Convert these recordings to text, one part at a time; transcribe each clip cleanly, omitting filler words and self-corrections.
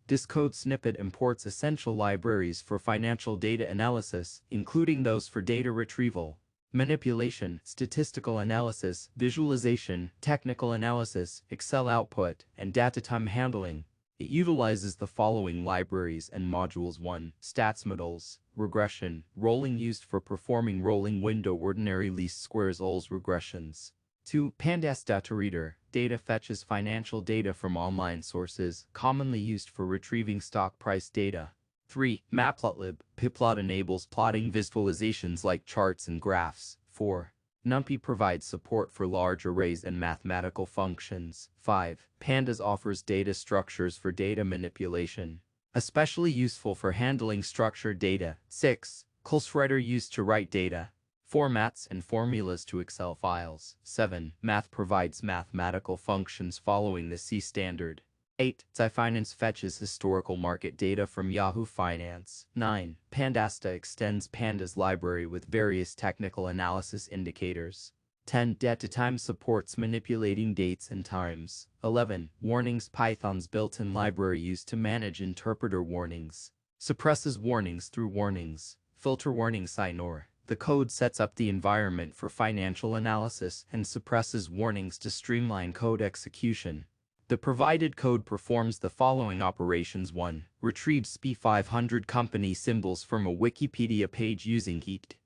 This code snippet imports essential libraries for financial data analysis, including those for data retrieval, manipulation, statistical analysis, visualization, technical analysis, Excel output, and data time handling. It utilizes the following libraries and modules: 1. Stats models, regression, rolling used for performing rolling window ordinary least squares alls regressions. 2. Pandas data reader, data fetches financial data from online sources, commonly used for retrieving stock price data. 3. Matplotlib, Pyplot enables plotting visualizations like charts and graphs. 4. NumPy provides support for large arrays and mathematical functions. 5. Pandas offers data structures for data manipulation, especially useful for handling structured data. 6. Writer used to write data, formats and formulas to Excel files. 7. Math provides mathematical functions following the C standard. 8. yfinance fetches historical market data from Yahoo Finance. 9. Pandasta extends Pandas library with various technical analysis indicators. 10. Data time supports manipulating dates and times. 11. Warnings, Python's built-in library used to manage interpreter warnings, suppresses warnings through warnings, filter warnings ignore. The code sets up the environment for financial analysis and suppresses warnings to streamline code execution. The provided code performs the following operations: 1. Retrieves SP500 company symbols from a Wikipedia page using int.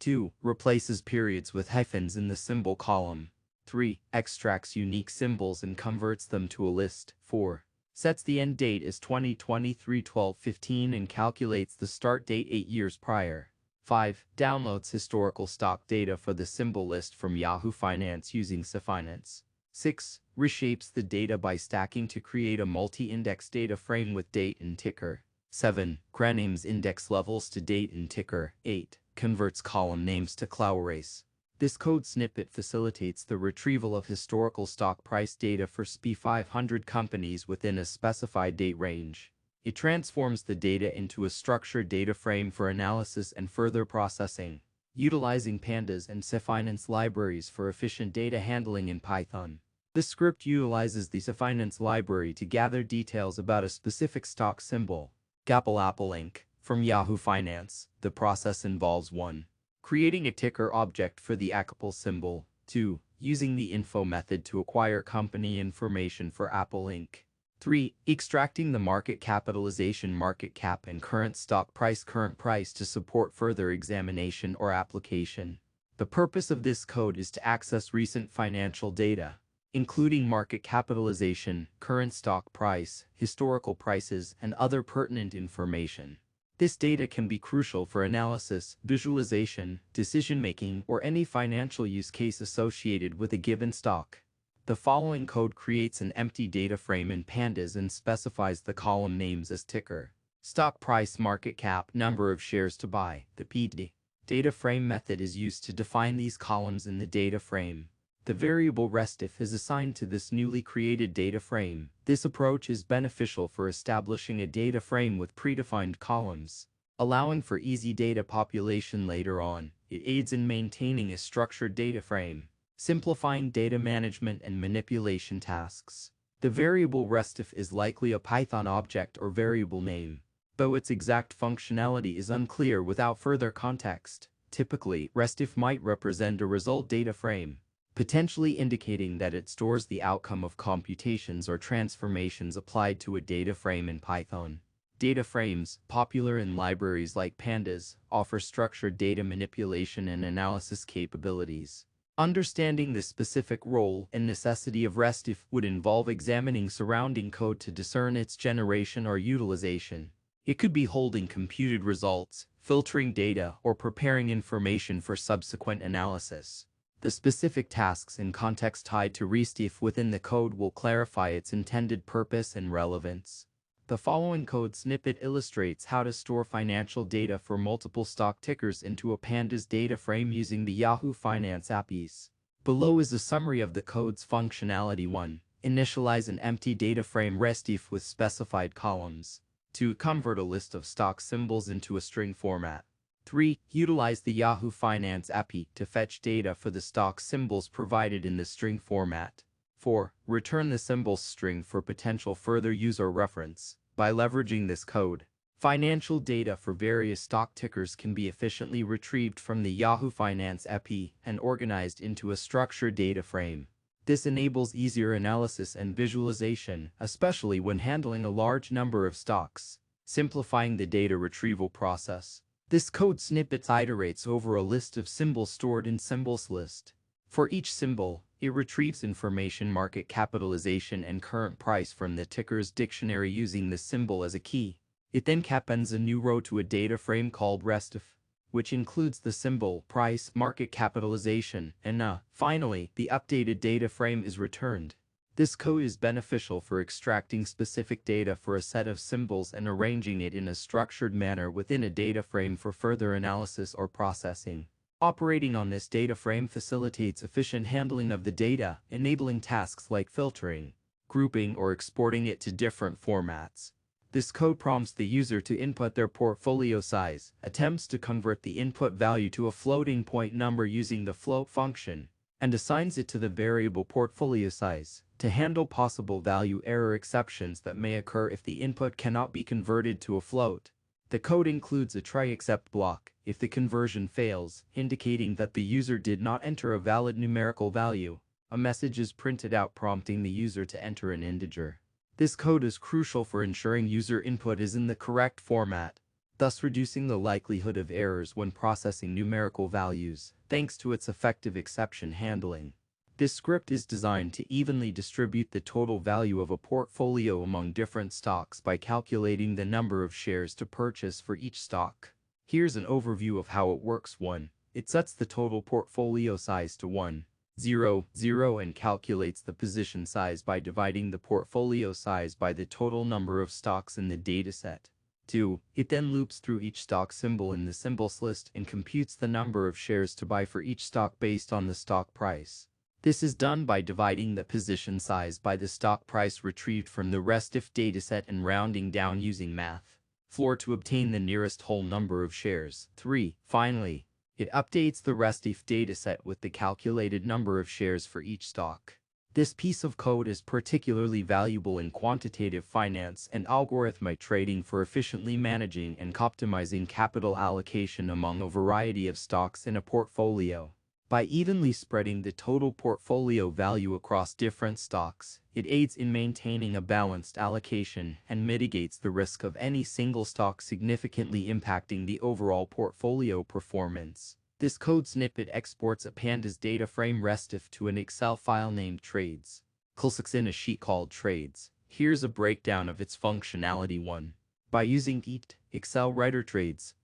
2. Replaces periods with hyphens in the symbol column. 3. Extracts unique symbols and converts them to a list. 4. Sets the end date as 2023-12-15 and calculates the start date 8 years prior. 5. Downloads historical stock data for the symbol list from Yahoo Finance using yfinance. 6. Reshapes the data by stacking to create a multi-index data frame with date and ticker. 7. Renames index levels to date and ticker. 8. Converts column names to classes. This code snippet facilitates the retrieval of historical stock price data for SP500 companies within a specified date range. It transforms the data into a structured data frame for analysis and further processing, utilizing Pandas and yfinance libraries for efficient data handling in Python. The script utilizes the yfinance library to gather details about a specific stock symbol, Apple Inc., from Yahoo Finance. The process involves 1. Creating a ticker object for the Apple symbol. 2. Using the info method to acquire company information for Apple Inc. 3. Extracting the market capitalization market cap and current stock price current price to support further examination or application. The purpose of this code is to access recent financial data, including market capitalization, current stock price, historical prices, and other pertinent information. This data can be crucial for analysis, visualization, decision-making, or any financial use case associated with a given stock. The following code creates an empty data frame in Pandas and specifies the column names as ticker, stock price, market cap, number of shares to buy. The PD data frame method is used to define these columns in the data frame. The variable restif is assigned to this newly created data frame. This approach is beneficial for establishing a data frame with predefined columns, allowing for easy data population later on. It aids in maintaining a structured data frame, simplifying data management and manipulation tasks. The variable restif is likely a Python object or variable name, though its exact functionality is unclear without further context. Typically, restif might represent a result data frame, potentially indicating that it stores the outcome of computations or transformations applied to a data frame in Python. Data frames, popular in libraries like Pandas, offer structured data manipulation and analysis capabilities. Understanding the specific role and necessity of restif would involve examining surrounding code to discern its generation or utilization. It could be holding computed results, filtering data, or preparing information for subsequent analysis. The specific tasks and context tied to restif within the code will clarify its intended purpose and relevance. The following code snippet illustrates how to store financial data for multiple stock tickers into a Pandas data frame using the Yahoo Finance APIs. Below is a summary of the code's functionality. 1. Initialize an empty data frame restif with specified columns. 2. Convert a list of stock symbols into a string format. 3. Utilize the Yahoo Finance API to fetch data for the stock symbols provided in the string format. 4. Return the symbols string for potential further user reference. By leveraging this code, financial data for various stock tickers can be efficiently retrieved from the Yahoo Finance API and organized into a structured data frame. This enables easier analysis and visualization, especially when handling a large number of stocks, simplifying the data retrieval process. This code snippet iterates over a list of symbols stored in symbols list. For each symbol, it retrieves information, market capitalization, and current price from the ticker's dictionary using the symbol as a key. It then appends a new row to a data frame called restif, which includes the symbol, price, market capitalization, and finally, the updated data frame is returned. This code is beneficial for extracting specific data for a set of symbols and arranging it in a structured manner within a data frame for further analysis or processing. Operating on this data frame facilitates efficient handling of the data, enabling tasks like filtering, grouping, or exporting it to different formats. This code prompts the user to input their portfolio size, attempts to convert the input value to a floating point number using the float function, and assigns it to the variable portfolio size to handle possible value error exceptions that may occur if the input cannot be converted to a float. The code includes a try except block if the conversion fails, indicating that the user did not enter a valid numerical value. A message is printed out prompting the user to enter an integer. This code is crucial for ensuring user input is in the correct format, thus reducing the likelihood of errors when processing numerical values, thanks to its effective exception handling. This script is designed to evenly distribute the total value of a portfolio among different stocks by calculating the number of shares to purchase for each stock. Here's an overview of how it works. 1. It sets the total portfolio size to 1,0,0 and calculates the position size by dividing the portfolio size by the total number of stocks in the dataset. 2. It then loops through each stock symbol in the symbols list and computes the number of shares to buy for each stock based on the stock price. This is done by dividing the position size by the stock price retrieved from the restif dataset and rounding down using math floor to obtain the nearest whole number of shares. 3. Finally, it updates the restif dataset with the calculated number of shares for each stock. This piece of code is particularly valuable in quantitative finance and algorithmic trading for efficiently managing and optimizing capital allocation among a variety of stocks in a portfolio. By evenly spreading the total portfolio value across different stocks, it aids in maintaining a balanced allocation and mitigates the risk of any single stock significantly impacting the overall portfolio performance. This code snippet exports a Pandas data frame restif to an Excel file named trades. Clicks in a sheet called trades. Here's a breakdown of its functionality. 1. By using Excel writer trades,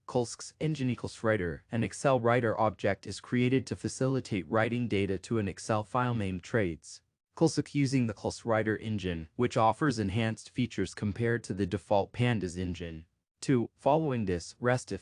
engine equals writer, an Excel writer object is created to facilitate writing data to an Excel file named trades. Using the writer engine, which offers enhanced features compared to the default Pandas engine. 2. Following this, restif,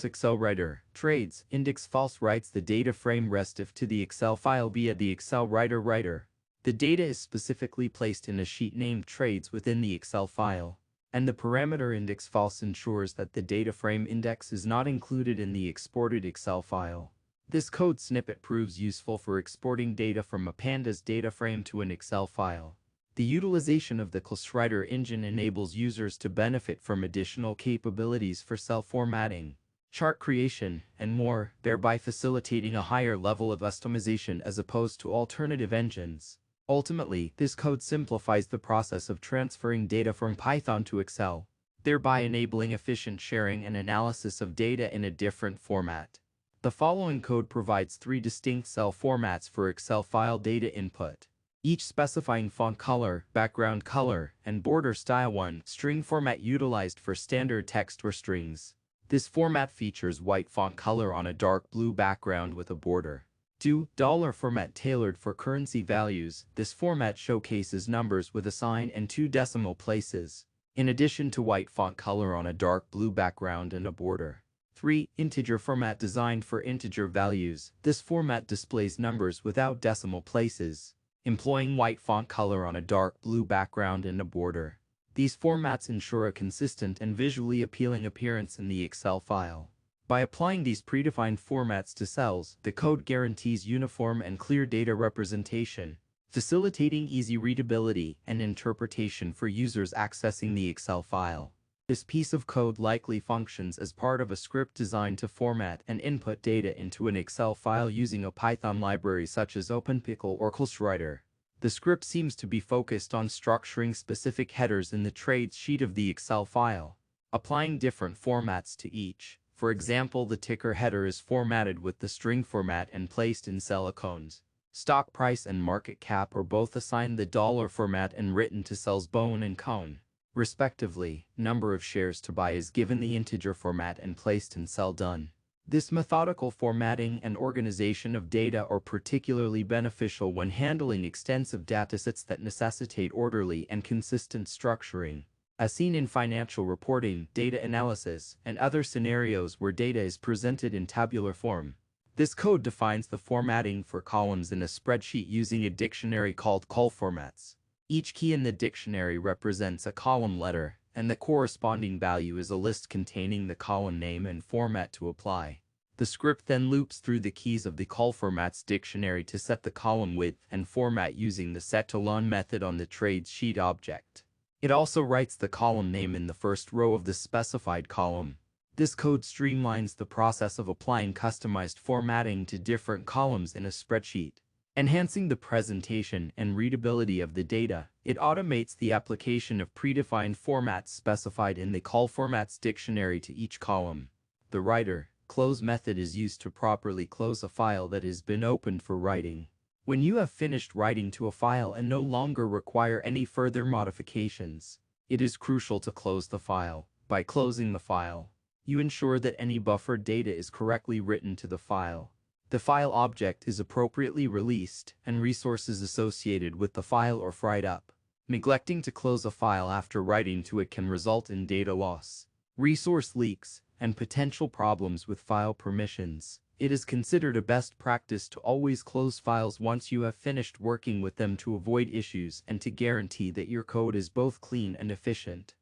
Excel writer, trades, index false writes the data frame restif to the Excel file via the Excel writer. The data is specifically placed in a sheet named trades within the Excel file, and the parameter index false ensures that the data frame index is not included in the exported Excel file. This code snippet proves useful for exporting data from a Pandas data frame to an Excel file. The utilization of the writer engine enables users to benefit from additional capabilities for cell formatting, chart creation, and more, thereby facilitating a higher level of customization as opposed to alternative engines. Ultimately, this code simplifies the process of transferring data from Python to Excel, thereby enabling efficient sharing and analysis of data in a different format. The following code provides 3 distinct cell formats for Excel file data input, each specifying font color, background color, and border style. 1. String format utilized for standard text or strings. This format features white font color on a dark blue background with a border. 2. Dollar format tailored for currency values. This format showcases numbers with a sign and 2 decimal places, in addition to white font color on a dark blue background and a border. 3. Integer format designed for integer values. This format displays numbers without decimal places, employing white font color on a dark blue background and a border. These formats ensure a consistent and visually appealing appearance in the Excel file. By applying these predefined formats to cells, the code guarantees uniform and clear data representation, facilitating easy readability and interpretation for users accessing the Excel file. This piece of code likely functions as part of a script designed to format and input data into an Excel file using a Python library such as OpenPickle or Writer. The script seems to be focused on structuring specific headers in the trades sheet of the Excel file, applying different formats to each. For example, the ticker header is formatted with the string format and placed in cell icons. Stock price and market cap are both assigned the dollar format and written to cells bone and cone, respectively. Number of shares to buy is given the integer format and placed in cell done. This methodical formatting and organization of data are particularly beneficial when handling extensive datasets that necessitate orderly and consistent structuring, as seen in financial reporting, data analysis, and other scenarios where data is presented in tabular form. This code defines the formatting for columns in a spreadsheet using a dictionary called colformats. Each key in the dictionary represents a column letter, and the corresponding value is a list containing the column name and format to apply. The script then loops through the keys of the colformats dictionary to set the column width and format using the setToLon method on the trades sheet object. It also writes the column name in the first row of the specified column. This code streamlines the process of applying customized formatting to different columns in a spreadsheet, enhancing the presentation and readability of the data. It automates the application of predefined formats specified in the colformats dictionary to each column. The writer close method is used to properly close a file that has been opened for writing. When you have finished writing to a file and no longer require any further modifications, it is crucial to close the file. By closing the file, you ensure that any buffered data is correctly written to the file. The file object is appropriately released, and resources associated with the file are fried up. Neglecting to close a file after writing to it can result in data loss, resource leaks, and potential problems with file permissions. It is considered a best practice to always close files once you have finished working with them to avoid issues and to guarantee that your code is both clean and efficient.